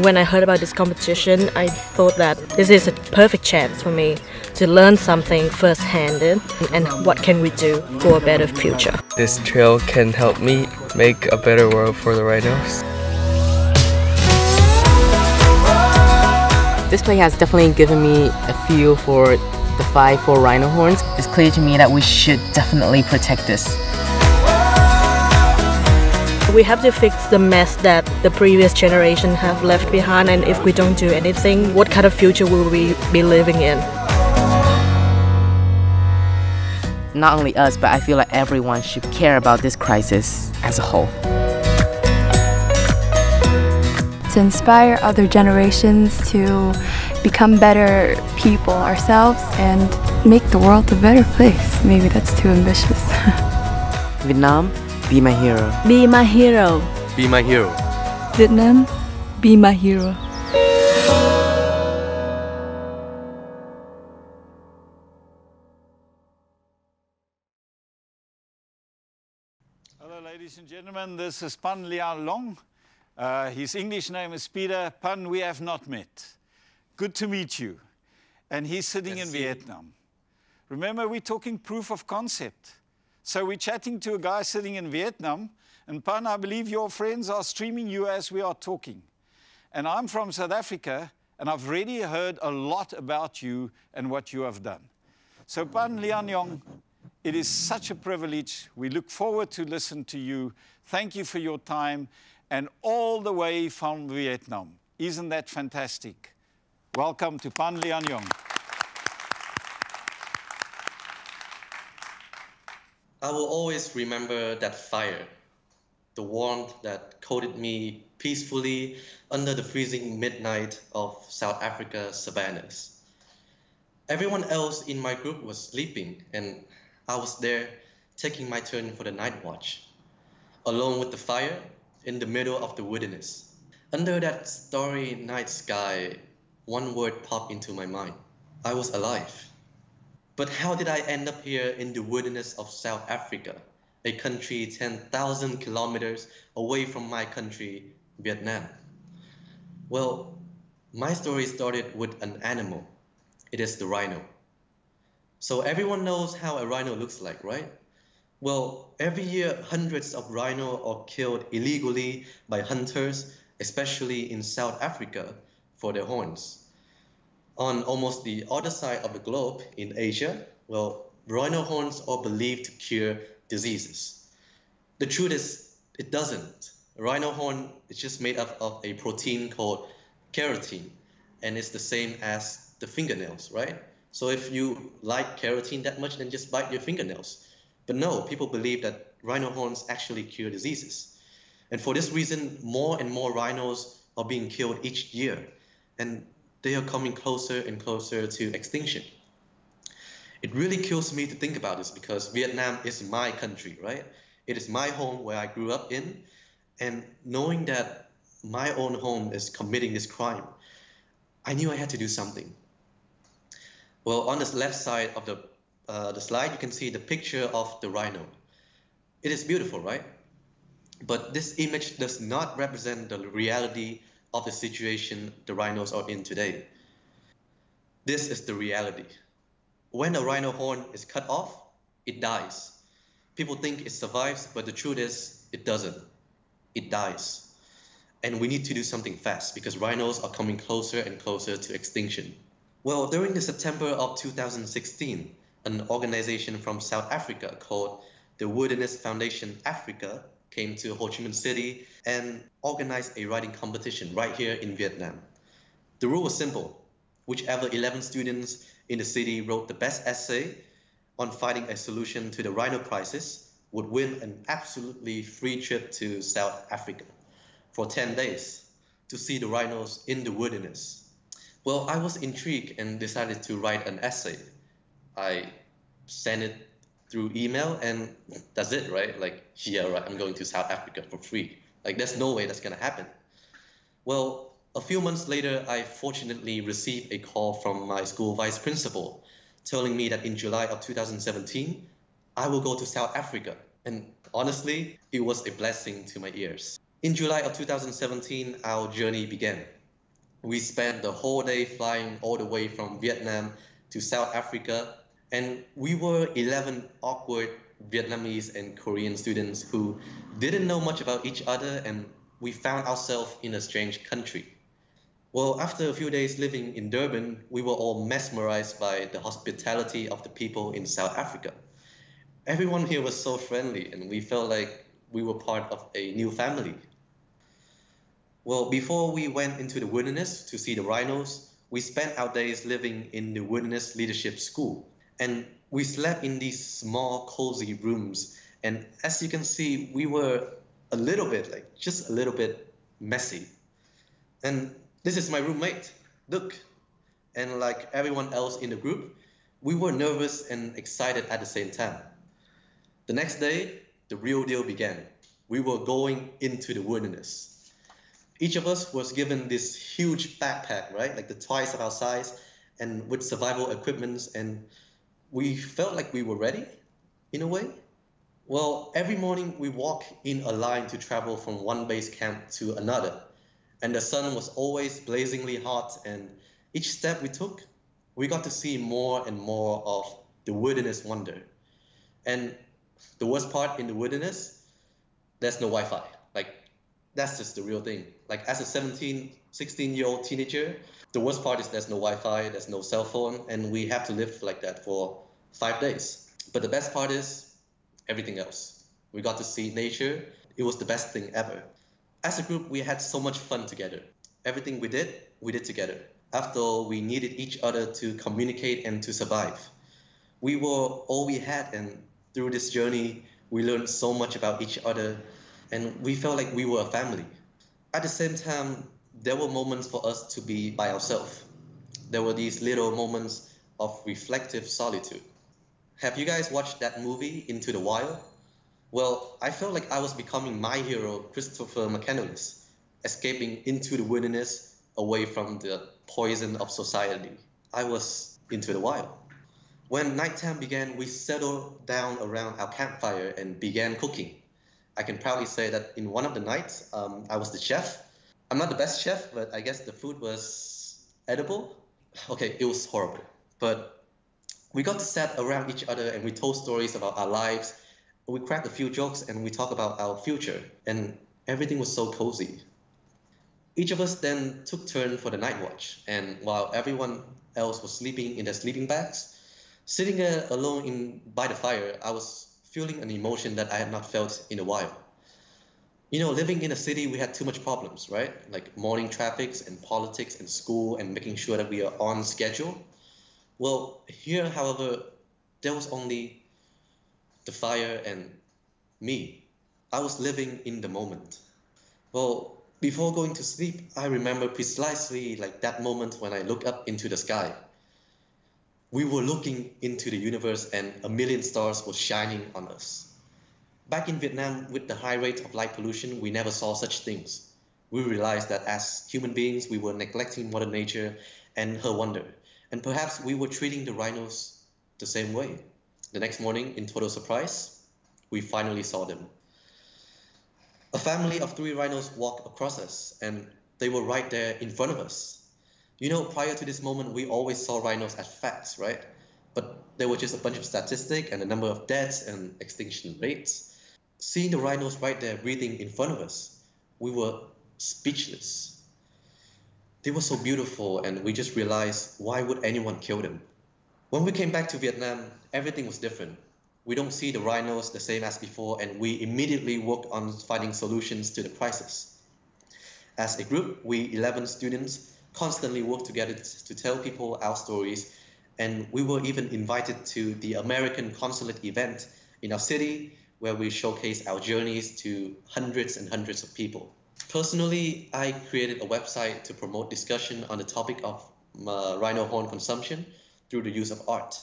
When I heard about this competition, I thought that this is a perfect chance for me to learn something first-hand and what can we do for a better future. This trail can help me make a better world for the rhinos. This play has definitely given me a feel for the fight for rhino horns. It's clear to me that we should definitely protect this. We have to fix the mess that the previous generation have left behind, and if we don't do anything, what kind of future will we be living in? Not only us, but I feel like everyone should care about this crisis as a whole. To inspire other generations to become better people ourselves and make the world a better place. Maybe that's too ambitious. Vietnam, be my hero. Be my hero. Be my hero. Vietnam, be my hero. Hello ladies and gentlemen, this is Pan Lian Long. His English name is Peter. Pan, we have not met. Good to meet you. And he's sitting in Vietnam. Remember, we're talking proof of concept. So we're chatting to a guy sitting in Vietnam, and Pan, I believe your friends are streaming you as we are talking. And I'm from South Africa, and I've already heard a lot about you and what you have done. So Pan Lian Yong, it is such a privilege. We look forward to listen to you. Thank you for your time, and all the way from Vietnam. Isn't that fantastic? Welcome to Pan Lian Yong. I will always remember that fire, the warmth that coated me peacefully under the freezing midnight of South Africa's savannas. Everyone else in my group was sleeping, and I was there taking my turn for the night watch, alone with the fire in the middle of the wilderness. Under that starry night sky, one word popped into my mind. I was alive. But how did I end up here in the wilderness of South Africa, a country 10,000 kilometers away from my country, Vietnam? Well, my story started with an animal. It is the rhino. So everyone knows how a rhino looks like, right? Well, every year hundreds of rhino are killed illegally by hunters, especially in South Africa, for their horns. On almost the other side of the globe, in Asia, well, rhino horns are believed to cure diseases. The truth is, it doesn't. A rhino horn is just made up of a protein called keratin, and it's the same as the fingernails, right? So if you like keratin that much, then just bite your fingernails. But no, people believe that rhino horns actually cure diseases. And for this reason, more and more rhinos are being killed each year. And they are coming closer and closer to extinction. It really kills me to think about this because Vietnam is my country, right? It is my home where I grew up in, and knowing that my own home is committing this crime, I knew I had to do something. Well, on the left side of the slide, you can see the picture of the rhino. It is beautiful, right? But this image does not represent the reality of the situation the rhinos are in today. This is the reality. When a rhino horn is cut off, it dies. People think it survives, but the truth is, it doesn't. It dies. And we need to do something fast because rhinos are coming closer and closer to extinction. Well, during the September of 2016, an organization from South Africa called the Wilderness Foundation Africa came to Ho Chi Minh City and organized a writing competition right here in Vietnam. The rule was simple. Whichever 11 students in the city wrote the best essay on finding a solution to the rhino crisis would win an absolutely free trip to South Africa for 10 days to see the rhinos in the wilderness. Well, I was intrigued and decided to write an essay. I sent it through email, and that's it, right? Like, yeah, right, I'm going to South Africa for free. Like, there's no way that's gonna happen. Well, a few months later, I fortunately received a call from my school vice principal telling me that in July of 2017, I will go to South Africa. And honestly, it was a blessing to my ears. In July of 2017, our journey began. We spent the whole day flying all the way from Vietnam to South Africa, and we were 11 awkward Vietnamese and Korean students who didn't know much about each other, and we found ourselves in a strange country. Well, after a few days living in Durban, we were all mesmerized by the hospitality of the people in South Africa. Everyone here was so friendly, and we felt like we were part of a new family. Well, before we went into the wilderness to see the rhinos, we spent our days living in the Wilderness Leadership School. And we slept in these small, cozy rooms. And as you can see, we were a little bit, like just a little bit messy. And this is my roommate, Luke. And like everyone else in the group, we were nervous and excited at the same time. The next day, the real deal began. We were going into the wilderness. Each of us was given this huge backpack, right? Like the twice of our size and with survival equipments. And we felt like we were ready in a way. Well, every morning we walk in a line to travel from one base camp to another. And the sun was always blazingly hot. And each step we took, we got to see more and more of the wilderness wonder. And the worst part in the wilderness, there's no Wi-Fi. Like, that's just the real thing. Like as a 17, 16-year-old teenager, the worst part is there's no Wi-Fi, there's no cell phone, and we have to live like that for 5 days. But the best part is everything else. We got to see nature. It was the best thing ever. As a group, we had so much fun together. Everything we did together. After all, we needed each other to communicate and to survive. We were all we had, and through this journey, we learned so much about each other, and we felt like we were a family. At the same time, there were moments for us to be by ourselves. There were these little moments of reflective solitude. Have you guys watched that movie, Into the Wild? Well, I felt like I was becoming my hero, Christopher McCandless, escaping into the wilderness away from the poison of society. I was into the wild. When nighttime began, we settled down around our campfire and began cooking. I can proudly say that in one of the nights, I was the chef. I'm not the best chef, but I guess the food was edible. Okay, it was horrible. But we got to sit around each other and we told stories about our lives. We cracked a few jokes and we talked about our future. And everything was so cozy. Each of us then took turn for the night watch. And while everyone else was sleeping in their sleeping bags, sitting there alone by the fire, I was feeling an emotion that I had not felt in a while. You know, living in a city, we had too much problems, right? Like morning traffics and politics and school and making sure that we are on schedule. Well, here, however, there was only the fire and me. I was living in the moment. Well, before going to sleep, I remember precisely like that moment when I looked up into the sky. We were looking into the universe and a million stars were shining on us. Back in Vietnam, with the high rate of light pollution, we never saw such things. We realized that as human beings, we were neglecting Mother Nature and her wonder. And perhaps we were treating the rhinos the same way. The next morning, in total surprise, we finally saw them. A family of 3 rhinos walked across us, and they were right there in front of us. You know, prior to this moment, we always saw rhinos as facts, right? But they were just a bunch of statistics and the number of deaths and extinction rates. Seeing the rhinos right there breathing in front of us, we were speechless. They were so beautiful, and we just realized, why would anyone kill them? When we came back to Vietnam, everything was different. We don't see the rhinos the same as before, and we immediately worked on finding solutions to the crisis. As a group, we 11 students constantly work together to tell people our stories, and we were even invited to the American consulate event in our city where we showcase our journeys to hundreds and hundreds of people. Personally, I created a website to promote discussion on the topic of rhino horn consumption through the use of art.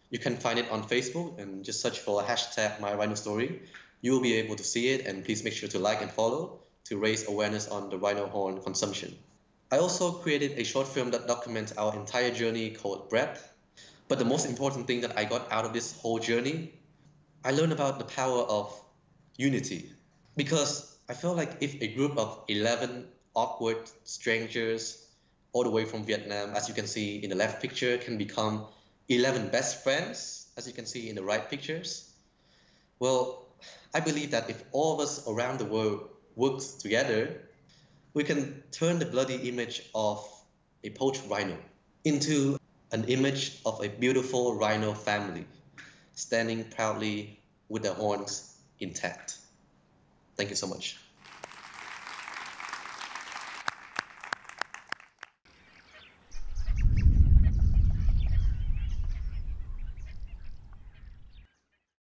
You can find it on Facebook and just search for hashtag #MyRhinoStory. You will be able to see it, and please make sure to like and follow to raise awareness on the rhino horn consumption. I also created a short film that documents our entire journey called Breath. But the most important thing that I got out of this whole journey, I learned about the power of unity. Because I felt like if a group of 11 awkward strangers all the way from Vietnam, as you can see in the left picture, can become 11 best friends, as you can see in the right pictures. Well, I believe that if all of us around the world work together, we can turn the bloody image of a poached rhino into an image of a beautiful rhino family, standing proudly with their horns intact. Thank you so much.